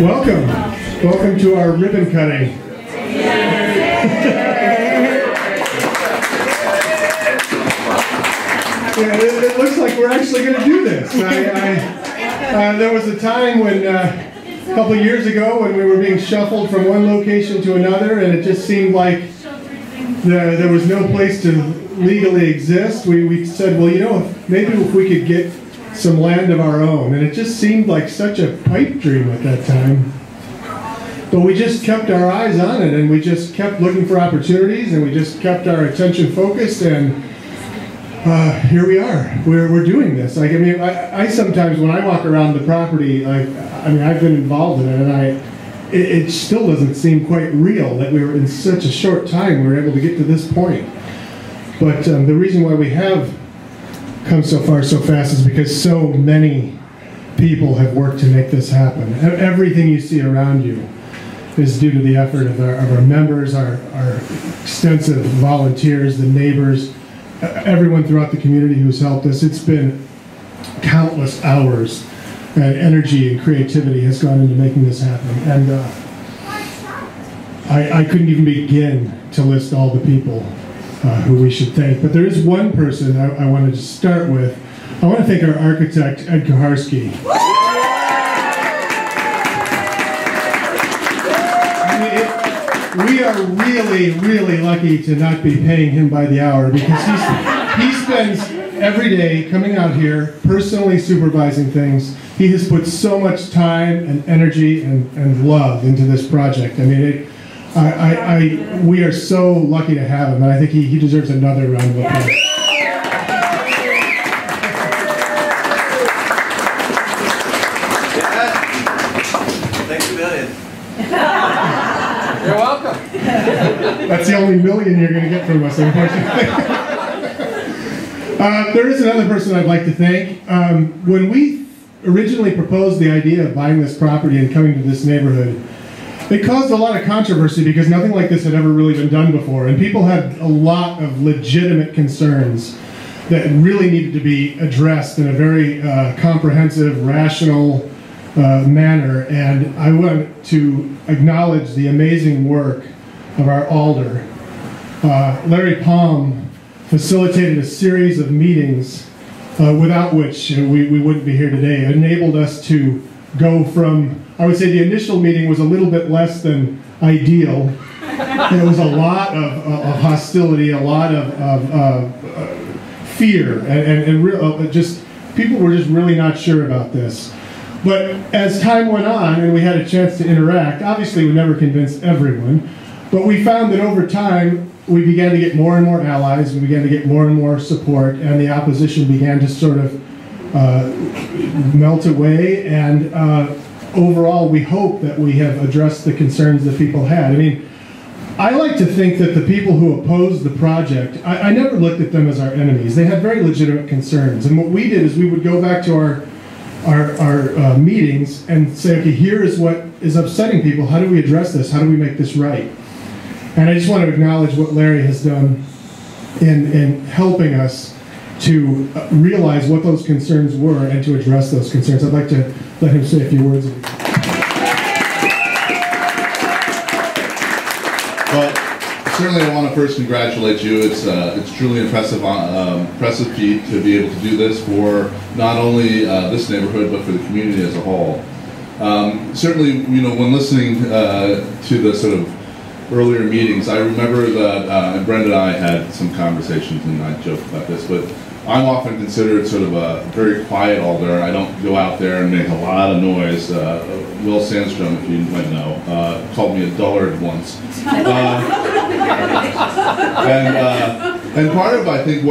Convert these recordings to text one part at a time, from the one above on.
Welcome. Welcome to our ribbon cutting. Yeah, it looks like we're actually going to do this. There was a time when, a couple of years ago, when we were being shuffled from one location to another, and it just seemed like there was no place to legally exist. We said, well, you know, maybe if we could get some land of our own, and it just seemed like such a pipe dream at that time. But we just kept our eyes on it, and we just kept looking for opportunities, and we just kept our attention focused, and here we are. We're doing this. Like, I mean, I sometimes, when I walk around the property, I mean, I've been involved in it, and it still doesn't seem quite real that we were in such a short time we were able to get to this point. But the reason why we have come so far so fast is because so many people have worked to make this happen. Everything you see around you is due to the effort of our members, our extensive volunteers, the neighbors, everyone throughout the community who's helped us. It's been countless hours, and energy and creativity has gone into making this happen. And I couldn't even begin to list all the people who we should thank. But there is one person I wanted to start with. I want to thank our architect, Ed Koharski. We are really, really lucky to not be paying him by the hour, because he spends every day coming out here, personally supervising things. He has put so much time and energy and love into this project. I mean, we are so lucky to have him, and I think he deserves another round of applause. Thanks a million. You're welcome. That's the only million you're going to get from us, unfortunately. There is another person I'd like to thank. When we originally proposed the idea of buying this property and coming to this neighborhood, it caused a lot of controversy because nothing like this had ever really been done before, and people had a lot of legitimate concerns that really needed to be addressed in a very comprehensive, rational manner. And I want to acknowledge the amazing work of our alder. Larry Palm facilitated a series of meetings without which we wouldn't be here today. It enabled us to go from, I would say the initial meeting was a little bit less than ideal. There was a lot of hostility, a lot of fear, and just people were just really not sure about this. But as time went on and we had a chance to interact, obviously we never convinced everyone, but we found that over time we began to get more and more allies, we began to get more and more support, and the opposition began to sort of melt away, and overall we hope that we have addressed the concerns that people had. I mean, I like to think that the people who opposed the project, I never looked at them as our enemies. They had very legitimate concerns, and what we did is we would go back to our meetings and say, okay, here is what is upsetting people. How do we address this? How do we make this right? And I just want to acknowledge what Larry has done in helping us to realize what those concerns were and to address those concerns. I'd like to let him say a few words. Well, certainly I want to first congratulate you. It's truly impressive feat to be able to do this for not only this neighborhood but for the community as a whole. Certainly, you know, when listening to the sort of earlier meetings, I remember that and Brenda and I had some conversations, and I joked about this, but I'm often considered sort of a very quiet alder. I don't go out there and make a lot of noise. Will Sandstrom, if you might know, called me a dullard once. And part of, I think,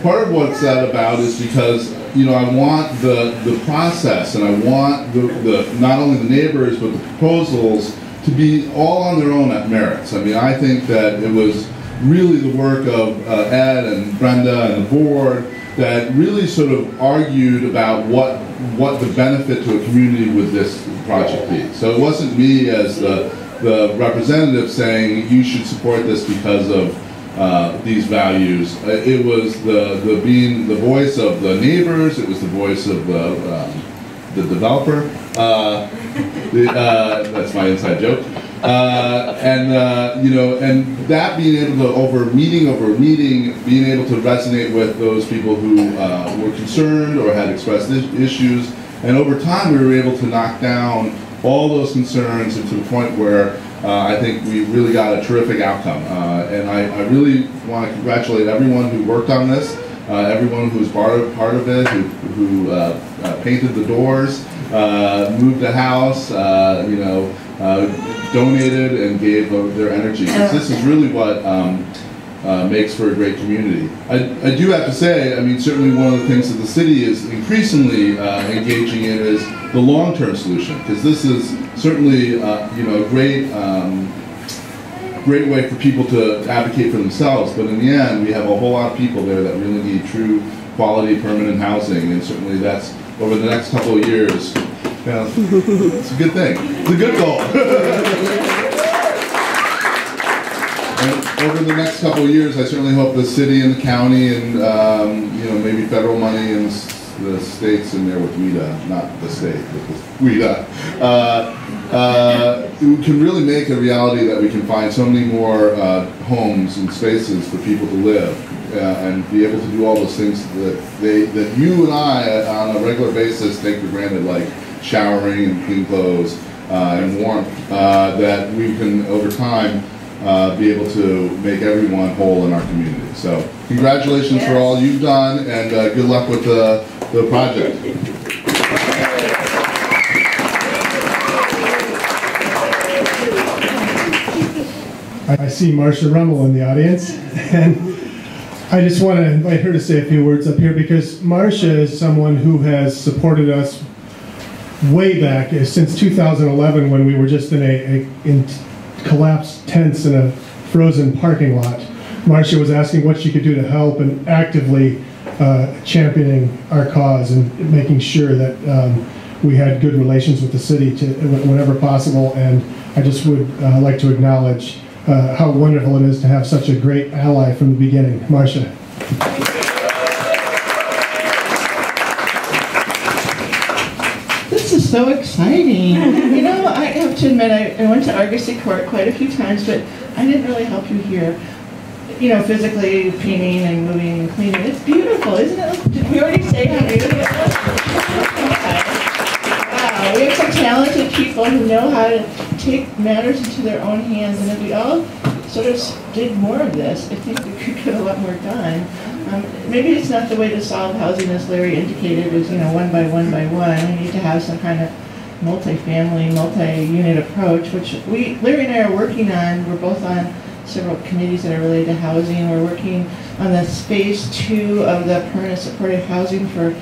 part of what's that about is because, you know, I want the process, and I want the not only the neighbors but the proposals to be all on their own merits. I mean, I think that it was really the work of Ed and Brenda and the board that really sort of argued about what the benefit to a community would this project be. So it wasn't me as the representative saying you should support this because of these values. It was being the voice of the neighbors. It was the voice of the developer, That's my inside joke. You know, and that being able to, over meeting, being able to resonate with those people who were concerned or had expressed issues, and over time we were able to knock down all those concerns to the point where I think we really got a terrific outcome. And I really want to congratulate everyone who worked on this, everyone who was part of it, who painted the doors, moved the house, you know, donated and gave their energy. Because this is really what makes for a great community. I do have to say, I mean, certainly one of the things that the city is increasingly engaging in is the long-term solution, because this is certainly you know, a great way for people to advocate for themselves, but in the end we have a whole lot of people there that really need true quality permanent housing, and certainly that's over the next couple of years. You know, it's a good thing. It's a good goal. And over the next couple of years, I certainly hope the city and the county and you know, maybe federal money and the states in there with WIDA, not the state, but the WIDA, can really make a reality that we can find so many more homes and spaces for people to live and be able to do all those things that you and I on a regular basis take for granted, like showering and clean clothes and warmth, that we can over time be able to make everyone whole in our community. So congratulations for all you've done, and good luck with the project. I see Marsha Rummel in the audience, and I just want to invite her to say a few words up here, because Marsha is someone who has supported us way back, since 2011, when we were just in collapsed tents in a frozen parking lot. Marsha was asking what she could do to help, and actively championing our cause and making sure that we had good relations with the city whenever possible. And I just would like to acknowledge how wonderful it is to have such a great ally from the beginning. Marsha. This is so exciting. You know, I have to admit, I went to Argosy Court quite a few times, but I didn't really help you here. You know, physically painting and moving and cleaning. It's beautiful, isn't it? Did we already say how beautiful it was? Wow, we have some talented people who know how to take matters into their own hands, and if we all sort of did more of this, I think we could get a lot more done. Maybe it's not the way to solve housing, as Larry indicated, is, you know, one by one by one. We need to have some kind of multi-family, multi-unit approach, which Larry and I are working on. We're both on several committees that are related to housing. We're working on the phase 2 of the permanent supportive housing for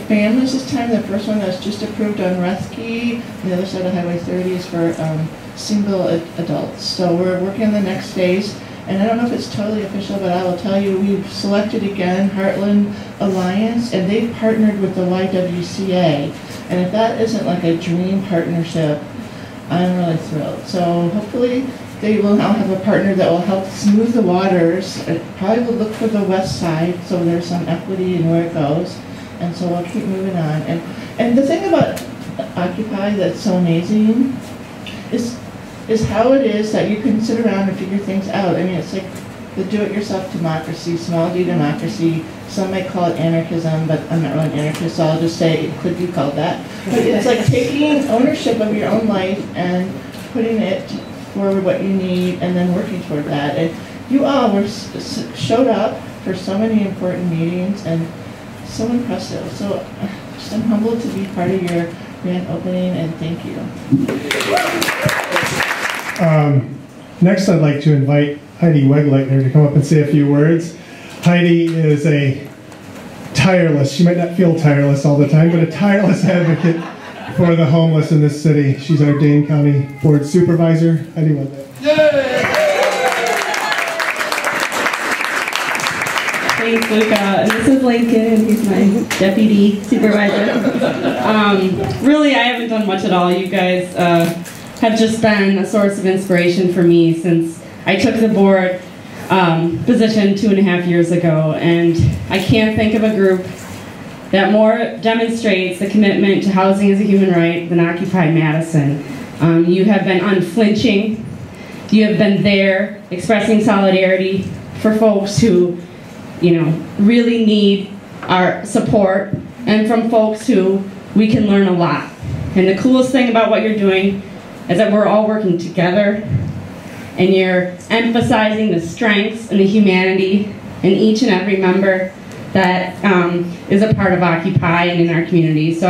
families this time. The first one that's just approved on Ruthke, the other side of Highway 30 is for single adults. So we're working on the next phase. And I don't know if it's totally official, but I will tell you, we've selected again Heartland Alliance, and they've partnered with the YWCA. And if that isn't like a dream partnership, I'm really thrilled. So hopefully they will now have a partner that will help smooth the waters. It probably will look for the west side, so there's some equity in where it goes. And so we'll keep moving on. And the thing about Occupy that's so amazing is how it is that you can sit around and figure things out. I mean, it's like the do-it-yourself democracy, small d democracy. Some might call it anarchism, but I'm not really an anarchist, so I'll just say it could be called that. But it's like taking ownership of your own life and putting it forward what you need, and then working toward that. And you all showed up for so many important meetings, and so impressive. So I'm humbled to be part of your grand opening, and thank you. Next, I'd like to invite Heidi Wegleitner to come up and say a few words. Heidi is a tireless, she might not feel tireless all the time, but a tireless advocate for the homeless in this city. She's our Dane County Board Supervisor. Heidi Wegleitner. Thanks, Luca. And this is Lincoln. He's my deputy supervisor. Really, I haven't done much at all. You guys have just been a source of inspiration for me since I took the board position 2.5 years ago, and I can't think of a group that more demonstrates the commitment to housing as a human right than Occupy Madison. You have been unflinching. You have been there expressing solidarity for folks who, really need our support, and from folks who we can learn a lot. And the coolest thing about what you're doing is that we're all working together, and you're emphasizing the strengths and the humanity in each and every member that is a part of Occupy and in our community. So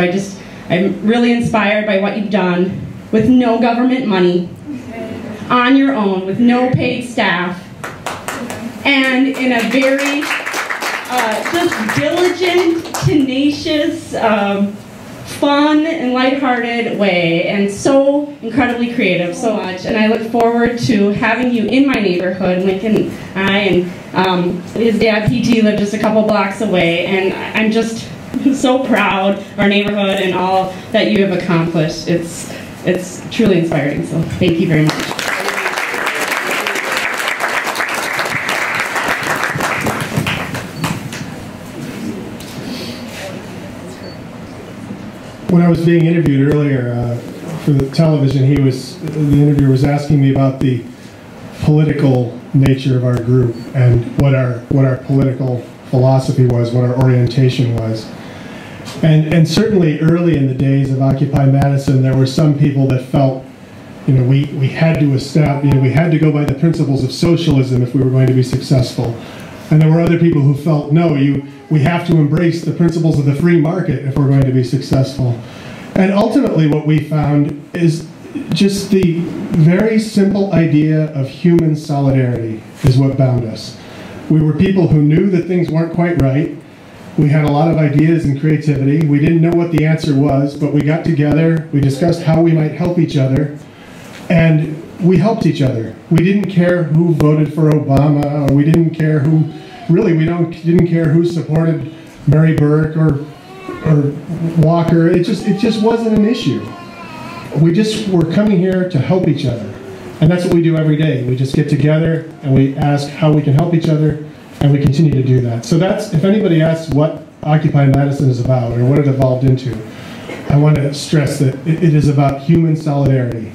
I'm really inspired by what you've done with no government money, on your own, with no paid staff, and in a very just diligent, tenacious, fun and lighthearted way, and so incredibly creative, so much. And I look forward to having you in my neighborhood. Lincoln and his dad PG live just a couple blocks away, and I'm just so proud of our neighborhood and all that you have accomplished. It's truly inspiring, so thank you very much. When I was being interviewed earlier for the television, the interviewer was asking me about the political nature of our group and what our political philosophy was, what our orientation was. And certainly early in the days of Occupy Madison, there were some people that felt, we had to establish, we had to go by the principles of socialism if we were going to be successful. And there were other people who felt, no, we have to embrace the principles of the free market if we're going to be successful. And ultimately what we found is just the very simple idea of human solidarity is what bound us. We were people who knew that things weren't quite right. We had a lot of ideas and creativity. We didn't know what the answer was, but we got together, we discussed how we might help each other, and we helped each other. We didn't care who voted for Obama, or we didn't care who, really didn't care who supported Mary Burke or Walker. It just wasn't an issue. We just were coming here to help each other. And that's what we do every day. We just get together and we ask how we can help each other, and we continue to do that. So that's, if anybody asks what Occupy Madison is about or what it evolved into, I want to stress that it is about human solidarity.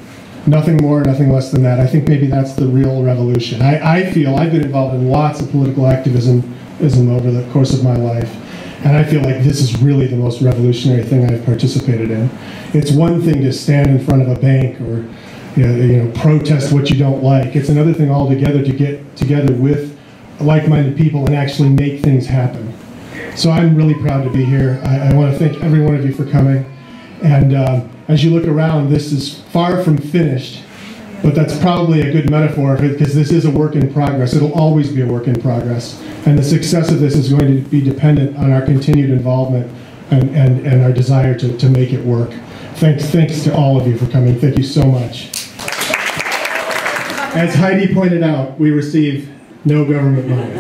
Nothing more, nothing less than that. I think maybe that's the real revolution. I feel I've been involved in lots of political activism over the course of my life, and I feel like this is really the most revolutionary thing I've participated in. It's one thing to stand in front of a bank or protest what you don't like. It's another thing altogether to get together with like-minded people and actually make things happen. So I'm really proud to be here. I want to thank every one of you for coming. And as you look around, this is far from finished, but that's probably a good metaphor because this is a work in progress. It'll always be a work in progress. And the success of this is going to be dependent on our continued involvement and our desire to make it work. Thanks to all of you for coming. Thank you so much. As Heidi pointed out, we receive no government money.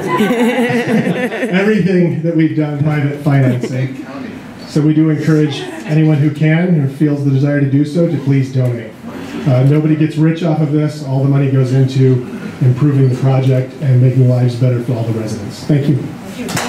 Everything that we've done, private financing. So we do encourage anyone who can or feels the desire to do so to please donate. Nobody gets rich off of this. All the money goes into improving the project and making lives better for all the residents. Thank you.